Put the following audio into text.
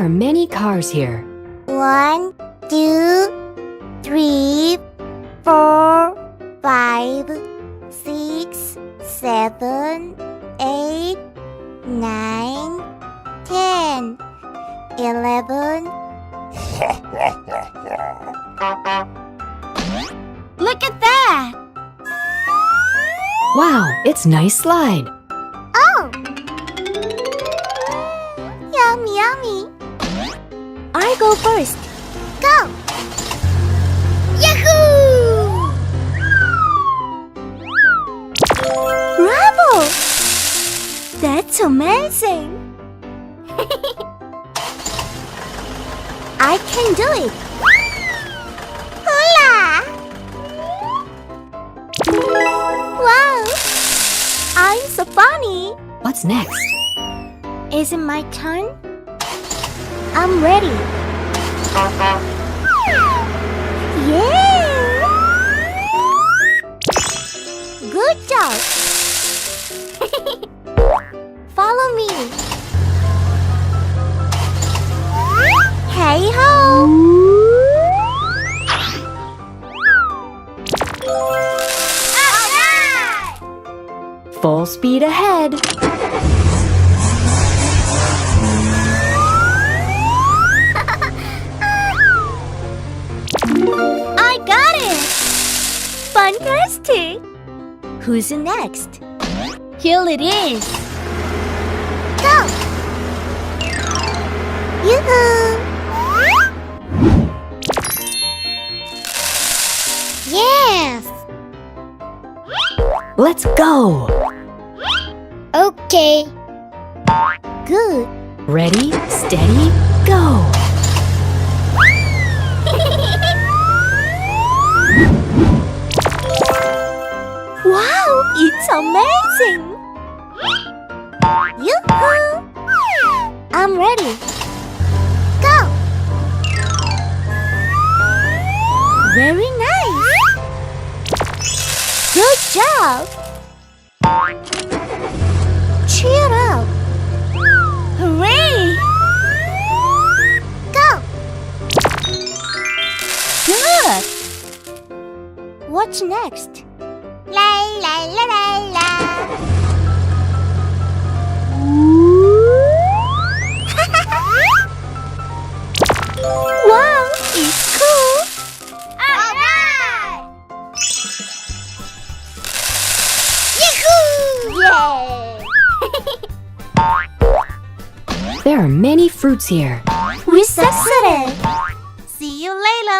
There are many cars here. 1, 2, 3, 4, 5, 6, 7, 8, 9, 10, 11. Look at that! Wow, it's nice slide. Oh! Yummy, yummy. I go first. Go! Yahoo! Bravo! That's amazing! I can do it! Hula! Wow! I'm so funny! What's next? Is it my turn? I'm ready. Yeah! Good job! Follow me. Hey ho! Full speed ahead. I got it! Fantastic! Who's next? Here it is! Go! Yoo-hoo! Yes! Let's go. Okay. Good. Ready, steady, go. Wow, it's amazing! Yoo-hoo! I'm ready. Go! Very nice! Good job! Cheer up! Hooray! Go! Good! What's next? La la la la la. Wow, it's cool. Alright. Yahoo! Yay! There are many fruits here. We succeeded. See you later.